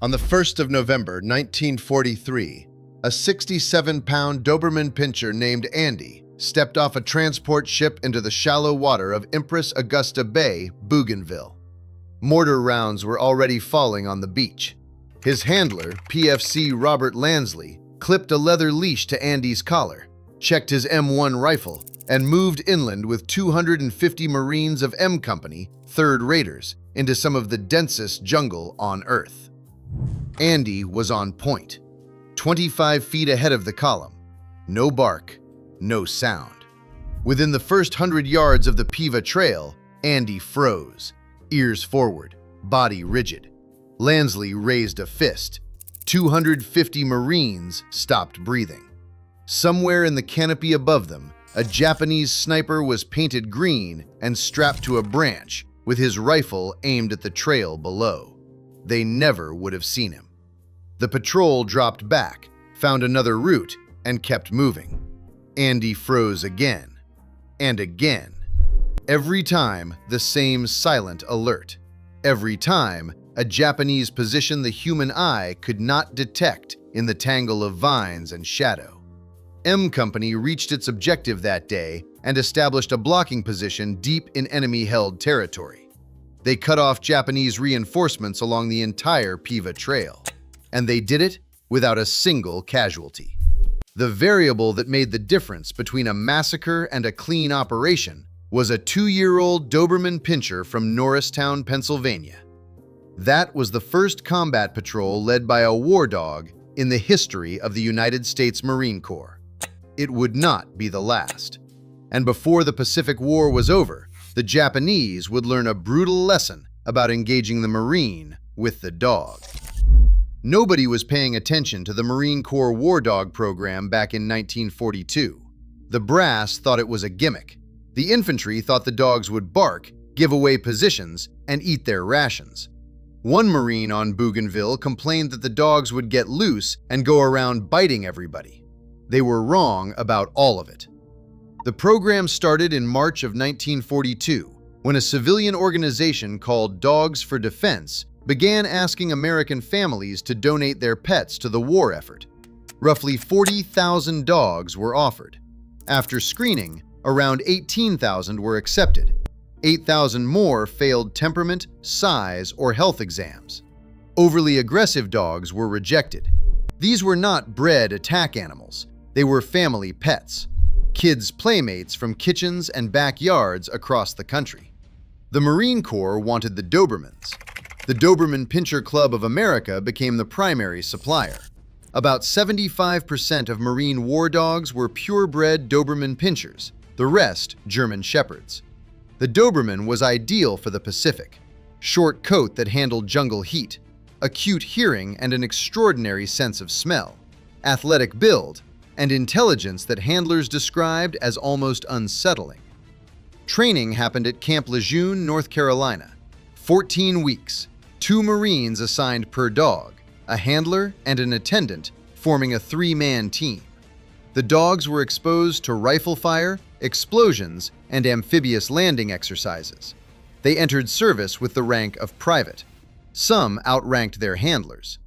On the 1st of November 1943, a 67-pound Doberman pinscher named Andy stepped off a transport ship into the shallow water of Empress Augusta Bay, Bougainville. Mortar rounds were already falling on the beach. His handler, PFC Robert Lansley, clipped a leather leash to Andy's collar, checked his M1 rifle, and moved inland with 250 Marines of M Company, 3rd Raiders, into some of the densest jungle on Earth. Andy was on point, 25 feet ahead of the column. No bark, no sound. Within the first 100 yards of the Piva Trail, Andy froze, ears forward, body rigid. Lansley raised a fist. 250 Marines stopped breathing. Somewhere in the canopy above them, a Japanese sniper was painted green and strapped to a branch, with his rifle aimed at the trail below. They never would have seen him. The patrol dropped back, found another route, and kept moving. Andy froze again, and again. Every time, the same silent alert. Every time, a Japanese position the human eye could not detect in the tangle of vines and shadow. M Company reached its objective that day and established a blocking position deep in enemy-held territory. They cut off Japanese reinforcements along the entire Piva Trail, and they did it without a single casualty. The variable that made the difference between a massacre and a clean operation was a 2-year-old Doberman pinscher from Norristown, Pennsylvania. That was the first combat patrol led by a war dog in the history of the United States Marine Corps. It would not be the last. And before the Pacific War was over, the Japanese would learn a brutal lesson about engaging the Marine with the dog. Nobody was paying attention to the Marine Corps War Dog program back in 1942. The brass thought it was a gimmick. The infantry thought the dogs would bark, give away positions, and eat their rations. One Marine on Bougainville complained that the dogs would get loose and go around biting everybody. They were wrong about all of it. The program started in March of 1942, when a civilian organization called Dogs for Defense began asking American families to donate their pets to the war effort. Roughly 40,000 dogs were offered. After screening, around 18,000 were accepted. 8,000 more failed temperament, size, or health exams. Overly aggressive dogs were rejected. These were not bred attack animals. They were family pets, kids' playmates from kitchens and backyards across the country. The Marine Corps wanted the Dobermans. The Doberman Pinscher Club of America became the primary supplier. About 75% of Marine war dogs were purebred Doberman Pinschers, the rest German Shepherds. The Doberman was ideal for the Pacific. Short coat that handled jungle heat, acute hearing and an extraordinary sense of smell, athletic build, and intelligence that handlers described as almost unsettling. Training happened at Camp Lejeune, North Carolina. 14 weeks, 2 Marines assigned per dog, a handler and an attendant, forming a 3-man team. The dogs were exposed to rifle fire, explosions, and amphibious landing exercises. They entered service with the rank of private. Some outranked their handlers.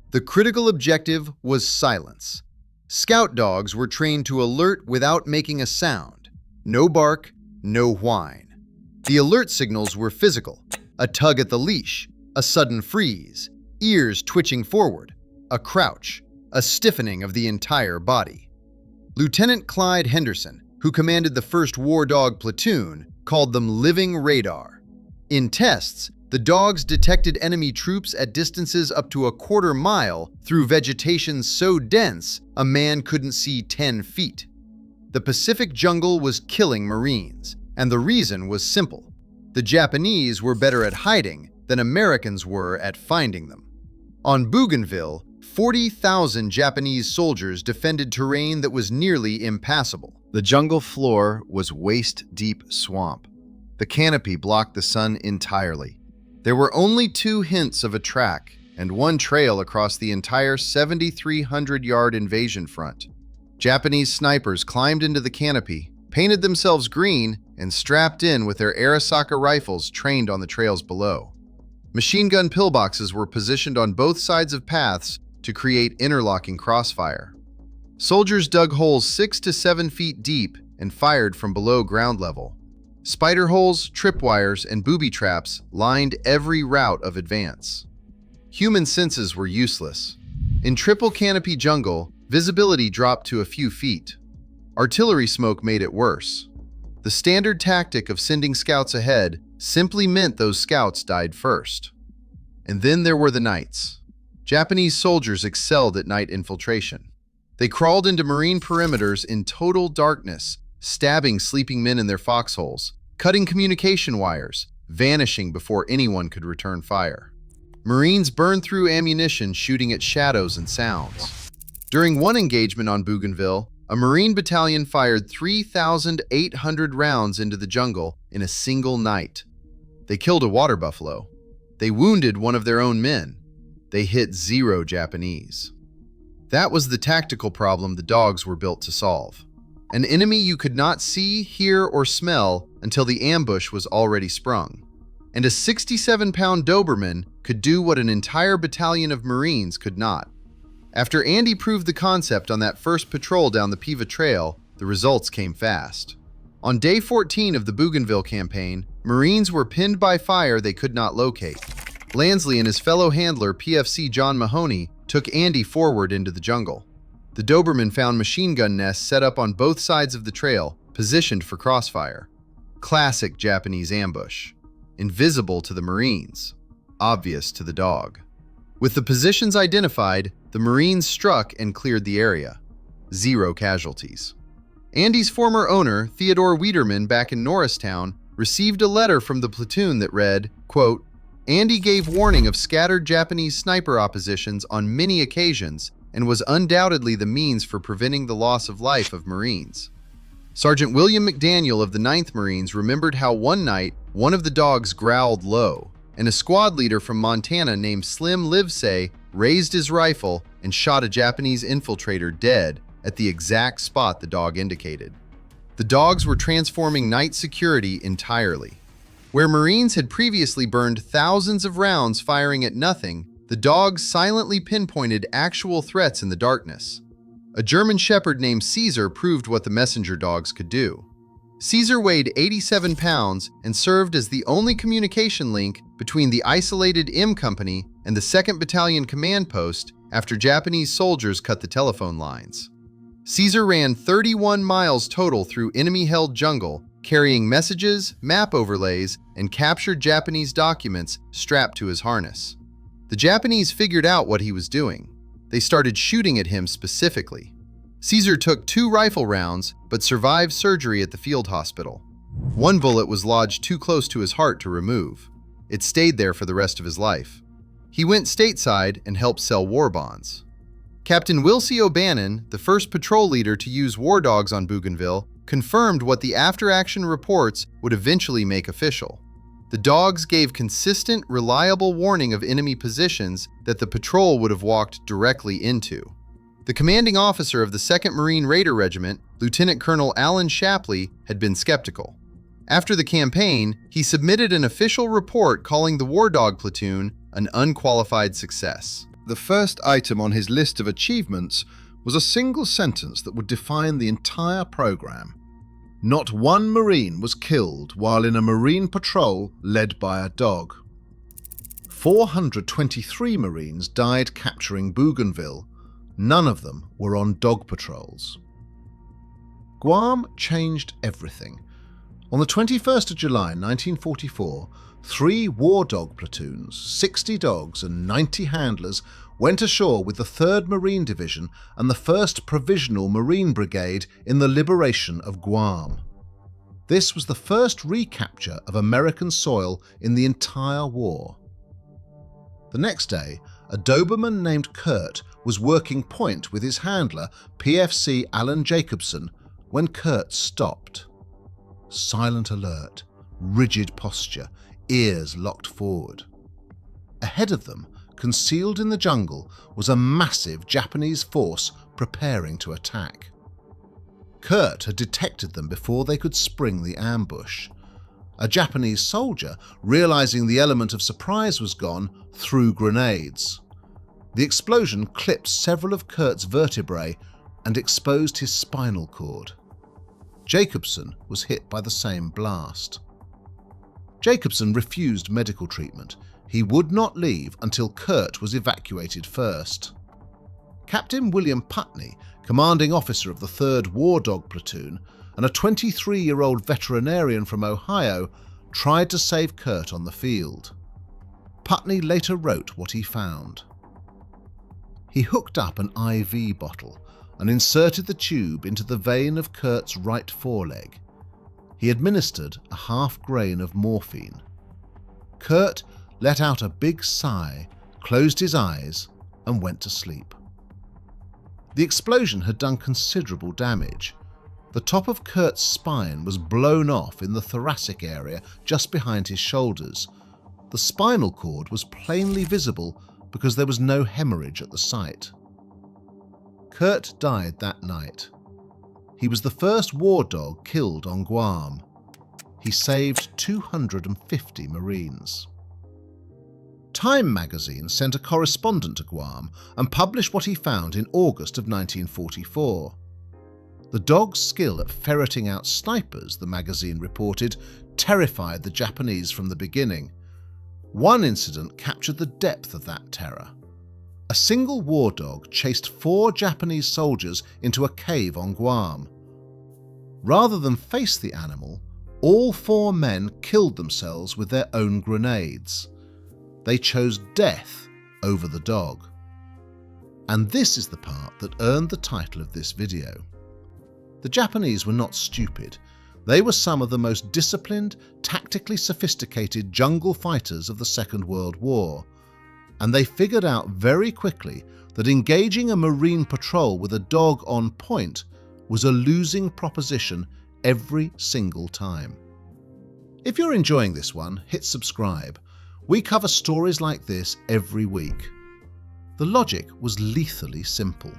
The critical objective was silence. Scout dogs were trained to alert without making a sound. No bark, no whine. The alert signals were physical: a tug at the leash, a sudden freeze, ears twitching forward, a crouch, a stiffening of the entire body. Lieutenant Clyde Henderson, who commanded the 1st War Dog Platoon, called them living radar. In tests, the dogs detected enemy troops at distances up to a quarter mile through vegetation so dense a man couldn't see 10 feet. The Pacific jungle was killing Marines, and the reason was simple. The Japanese were better at hiding than Americans were at finding them. On Bougainville, 40,000 Japanese soldiers defended terrain that was nearly impassable. The jungle floor was waist-deep swamp. The canopy blocked the sun entirely. There were only 2 hints of a track and 1 trail across the entire 7,300-yard invasion front. Japanese snipers climbed into the canopy, painted themselves green, and strapped in with their Arisaka rifles trained on the trails below. Machine gun pillboxes were positioned on both sides of paths to create interlocking crossfire. Soldiers dug holes 6 to 7 feet deep and fired from below ground level. Spider holes, tripwires, and booby traps lined every route of advance. Human senses were useless. In triple canopy jungle, visibility dropped to a few feet. Artillery smoke made it worse. The standard tactic of sending scouts ahead simply meant those scouts died first. And then there were the nights. Japanese soldiers excelled at night infiltration. They crawled into marine perimeters in total darkness, stabbing sleeping men in their foxholes, cutting communication wires, vanishing before anyone could return fire. Marines burned through ammunition shooting at shadows and sounds. During one engagement on Bougainville, a Marine battalion fired 3,800 rounds into the jungle in a single night. They killed a water buffalo. They wounded one of their own men. They hit 0 Japanese. That was the tactical problem the dogs were built to solve. An enemy you could not see, hear, or smell until the ambush was already sprung. And a 67-pound Doberman could do what an entire battalion of Marines could not. After Andy proved the concept on that first patrol down the Piva Trail, the results came fast. On day 14 of the Bougainville campaign, Marines were pinned by fire they could not locate. Lansley and his fellow handler, PFC John Mahoney, took Andy forward into the jungle. The Doberman found machine gun nests set up on both sides of the trail, positioned for crossfire. Classic Japanese ambush. Invisible to the Marines, obvious to the dog. With the positions identified, the Marines struck and cleared the area. 0 casualties. Andy's former owner, Theodore Wiederman, back in Norristown, received a letter from the platoon that read, quote, "Andy gave warning of scattered Japanese sniper oppositions on many occasions and was undoubtedly the means for preventing the loss of life of Marines." Sergeant William McDaniel of the 9th Marines remembered how one night, one of the dogs growled low, and a squad leader from Montana named Slim Livesey raised his rifle and shot a Japanese infiltrator dead at the exact spot the dog indicated. The dogs were transforming night security entirely. Where Marines had previously burned thousands of rounds firing at nothing, the dogs silently pinpointed actual threats in the darkness. A German shepherd named Caesar proved what the messenger dogs could do. Caesar weighed 87 pounds and served as the only communication link between the isolated M Company and the 2nd Battalion command post after Japanese soldiers cut the telephone lines. Caesar ran 31 miles total through enemy-held jungle, carrying messages, map overlays, and captured Japanese documents strapped to his harness. The Japanese figured out what he was doing. They started shooting at him specifically. Caesar took 2 rifle rounds, but survived surgery at the field hospital. One bullet was lodged too close to his heart to remove. It stayed there for the rest of his life. He went stateside and helped sell war bonds. Captain Wilcie O'Bannon, the first patrol leader to use war dogs on Bougainville, confirmed what the after-action reports would eventually make official. The dogs gave consistent, reliable warning of enemy positions that the patrol would have walked directly into. The commanding officer of the 2nd Marine Raider Regiment, Lieutenant Colonel Alan Shapley, had been skeptical. After the campaign, he submitted an official report calling the War Dog Platoon an unqualified success. The first item on his list of achievements was a single sentence that would define the entire program. Not one Marine was killed while in a Marine patrol led by a dog. 423 Marines died capturing Bougainville. None of them were on dog patrols. Guam changed everything. On the 21st of July 1944, 3 war dog platoons, 60 dogs and 90 handlers went ashore with the 3rd Marine Division and the 1st Provisional Marine Brigade in the liberation of Guam. This was the first recapture of American soil in the entire war. The next day, a Doberman named Kurt was working point with his handler, PFC Alan Jacobson, when Kurt stopped. Silent alert, rigid posture, ears locked forward. Ahead of them, concealed in the jungle, was a massive Japanese force preparing to attack. Kurt had detected them before they could spring the ambush. A Japanese soldier, realizing the element of surprise was gone, threw grenades. The explosion clipped several of Kurt's vertebrae and exposed his spinal cord. Jacobson was hit by the same blast. Jacobson refused medical treatment. He would not leave until Kurt was evacuated first. Captain William Putney, commanding officer of the 3rd War Dog Platoon, and a 23-year-old veterinarian from Ohio, tried to save Kurt on the field. Putney later wrote what he found. He hooked up an IV bottle and inserted the tube into the vein of Kurt's right foreleg. He administered a half grain of morphine. Kurt let out a big sigh, closed his eyes, and went to sleep. The explosion had done considerable damage. The top of Kurt's spine was blown off in the thoracic area just behind his shoulders. The spinal cord was plainly visible because there was no hemorrhage at the site. Kurt died that night. He was the first war dog killed on Guam. He saved 250 Marines. Time magazine sent a correspondent to Guam and published what he found in August of 1944. The dog's skill at ferreting out snipers, the magazine reported, terrified the Japanese from the beginning. One incident captured the depth of that terror. A single war dog chased 4 Japanese soldiers into a cave on Guam. Rather than face the animal, all 4 men killed themselves with their own grenades. They chose death over the dog. And this is the part that earned the title of this video. The Japanese were not stupid. They were some of the most disciplined, tactically sophisticated jungle fighters of the Second World War. And they figured out very quickly that engaging a Marine patrol with a dog on point was a losing proposition every single time. If you're enjoying this one, hit subscribe. We cover stories like this every week. The logic was lethally simple.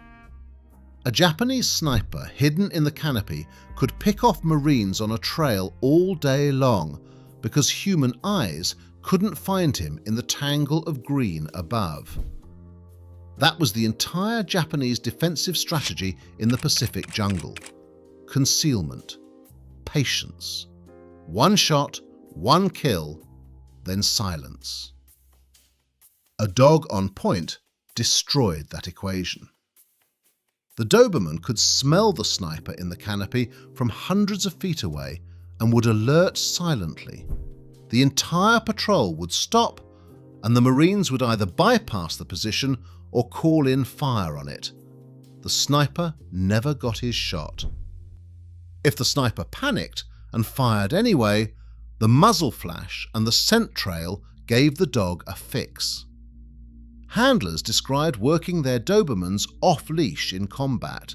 A Japanese sniper hidden in the canopy could pick off Marines on a trail all day long because human eyes couldn't find him in the tangle of green above. That was the entire Japanese defensive strategy in the Pacific jungle. Concealment, patience, one shot, one kill, then silence. A dog on point destroyed that equation. The Doberman could smell the sniper in the canopy from hundreds of feet away and would alert silently. The entire patrol would stop, and the Marines would either bypass the position or call in fire on it. The sniper never got his shot. If the sniper panicked and fired anyway, the muzzle flash and the scent trail gave the dog a fix. Handlers described working their Dobermans off-leash in combat.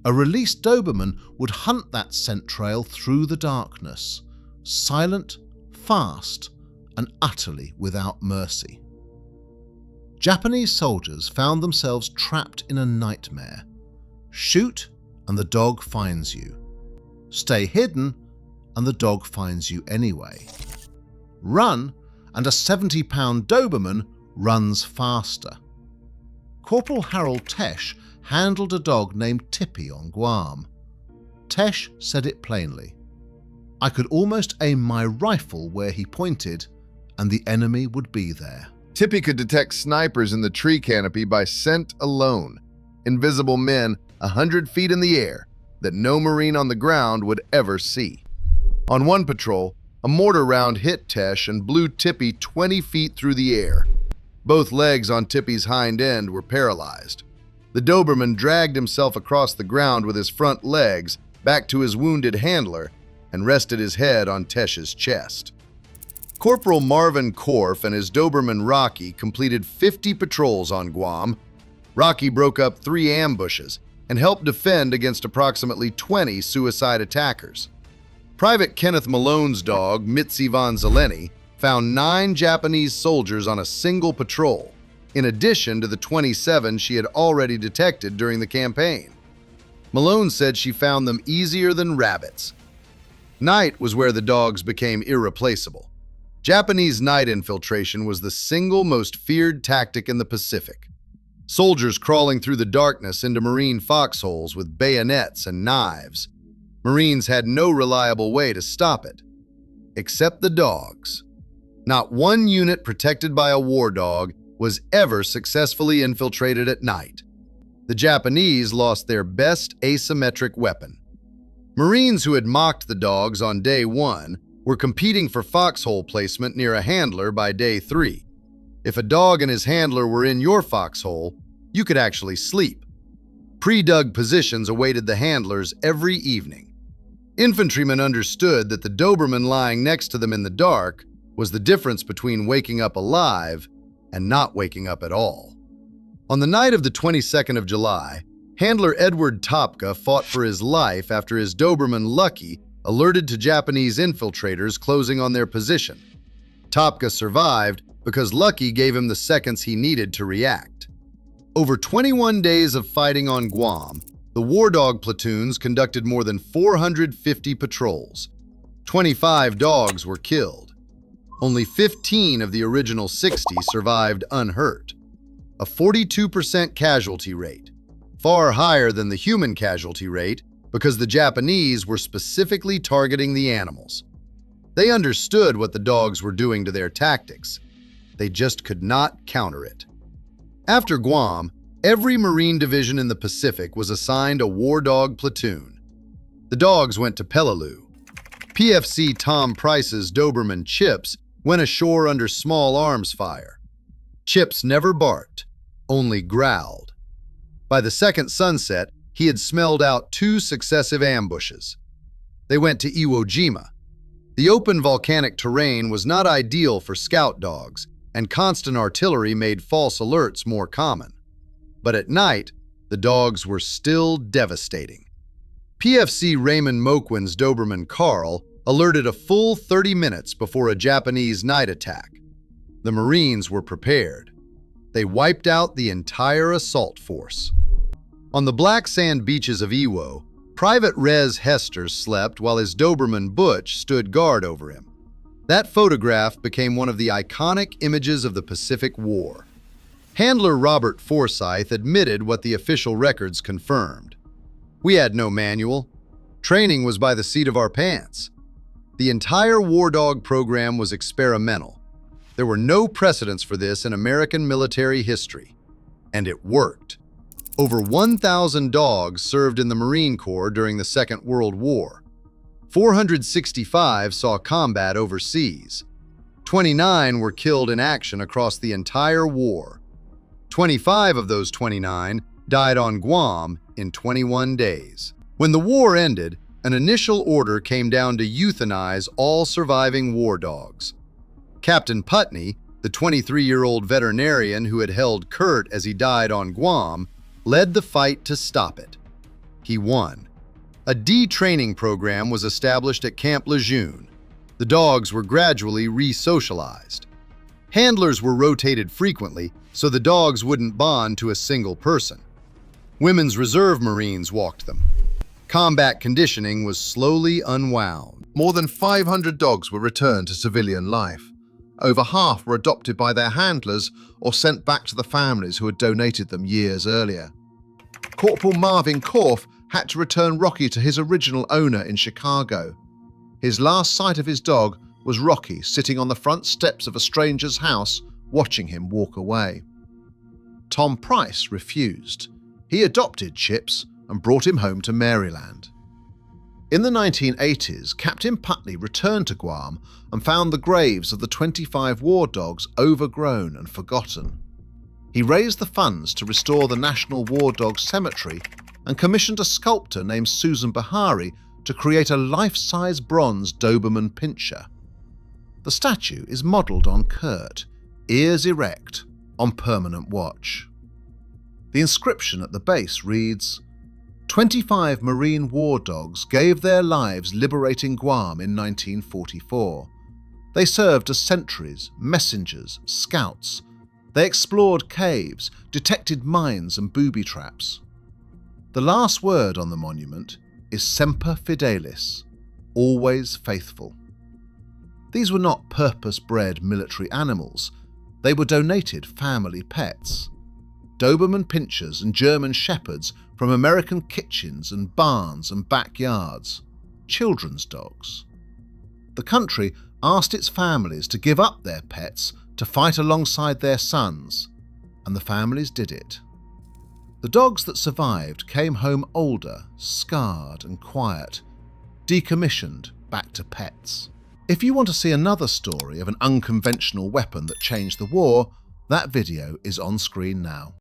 A released Doberman would hunt that scent trail through the darkness, silent, fast, and utterly without mercy. Japanese soldiers found themselves trapped in a nightmare. Shoot, and the dog finds you. Stay hidden, and the dog finds you anyway. Run, and a 70-pound Doberman runs faster. Corporal Harold Tesh handled a dog named Tippy on Guam. Tesh said it plainly. I could almost aim my rifle where he pointed, and the enemy would be there. Tippy could detect snipers in the tree canopy by scent alone, invisible men 100 feet in the air that no Marine on the ground would ever see. On one patrol, a mortar round hit Tesh and blew Tippy 20 feet through the air. Both legs on Tippy's hind end were paralyzed. The Doberman dragged himself across the ground with his front legs back to his wounded handler and rested his head on Tesh's chest. Corporal Marvin Korf and his Doberman Rocky completed 50 patrols on Guam. Rocky broke up 3 ambushes and helped defend against approximately 20 suicide attackers. Private Kenneth Malone's dog, Mitzi von Zeleny, found 9 Japanese soldiers on a single patrol, in addition to the 27 she had already detected during the campaign. Malone said she found them easier than rabbits. Night was where the dogs became irreplaceable. Japanese night infiltration was the single most feared tactic in the Pacific. Soldiers crawling through the darkness into Marine foxholes with bayonets and knives. Marines had no reliable way to stop it. Except the dogs. Not one unit protected by a war dog was ever successfully infiltrated at night. The Japanese lost their best asymmetric weapon. Marines who had mocked the dogs on day 1 were competing for foxhole placement near a handler by day 3. If a dog and his handler were in your foxhole, you could actually sleep. Pre-dug positions awaited the handlers every evening. Infantrymen understood that the Doberman lying next to them in the dark was the difference between waking up alive and not waking up at all. On the night of the 22nd of July, handler Edward Topka fought for his life after his Doberman Lucky alerted to Japanese infiltrators closing on their position. Topka survived because Lucky gave him the seconds he needed to react. Over 21 days of fighting on Guam, the war dog platoons conducted more than 450 patrols. 25 dogs were killed. Only 15 of the original 60 survived unhurt. A 42% casualty rate, far higher than the human casualty rate because the Japanese were specifically targeting the animals. They understood what the dogs were doing to their tactics. They just could not counter it. After Guam, every Marine division in the Pacific was assigned a war dog platoon. The dogs went to Peleliu. PFC Tom Price's Doberman Chips went ashore under small arms fire. Chips never barked, only growled. By the second sunset, he had smelled out 2 successive ambushes. They went to Iwo Jima. The open volcanic terrain was not ideal for scout dogs, and constant artillery made false alerts more common. But at night, the dogs were still devastating. PFC Raymond Moquin's Doberman Carl alerted a full 30 minutes before a Japanese night attack. The Marines were prepared. They wiped out the entire assault force. On the black sand beaches of Iwo, Private Rez Hester slept while his Doberman Butch stood guard over him. That photograph became one of the iconic images of the Pacific War. Handler Robert Forsyth admitted what the official records confirmed. We had no manual. Training was by the seat of our pants. The entire war dog program was experimental. There were no precedents for this in American military history. And it worked. Over 1,000 dogs served in the Marine Corps during the Second World War. 465 saw combat overseas. 29 were killed in action across the entire war. 25 of those 29 died on Guam in 21 days. When the war ended, an initial order came down to euthanize all surviving war dogs. Captain Putney, the 23-year-old veterinarian who had held Kurt as he died on Guam, led the fight to stop it. He won. A detraining program was established at Camp Lejeune. The dogs were gradually re-socialized. Handlers were rotated frequently so the dogs wouldn't bond to a single person. Women's reserve Marines walked them. Combat conditioning was slowly unwound. More than 500 dogs were returned to civilian life. Over half were adopted by their handlers or sent back to the families who had donated them years earlier. Corporal Marvin Korf had to return Rocky to his original owner in Chicago. His last sight of his dog was Rocky sitting on the front steps of a stranger's house watching him walk away. Tom Price refused. He adopted Chips and brought him home to Maryland. In the 1980s, Captain Putney returned to Guam and found the graves of the 25 war dogs overgrown and forgotten. He raised the funds to restore the National War Dog Cemetery and commissioned a sculptor named Susan Bahari to create a life-size bronze Doberman Pinscher. The statue is modelled on Kurt, ears erect, on permanent watch. The inscription at the base reads, 25 Marine war dogs gave their lives liberating Guam in 1944. They served as sentries, messengers, scouts. They explored caves, detected mines and booby traps. The last word on the monument is Semper Fidelis, always faithful. These were not purpose-bred military animals. They were donated family pets. Doberman Pinschers and German Shepherds from American kitchens and barns and backyards. Children's dogs. The country asked its families to give up their pets to fight alongside their sons, and the families did it. The dogs that survived came home older, scarred and quiet, decommissioned back to pets. If you want to see another story of an unconventional weapon that changed the war, that video is on screen now.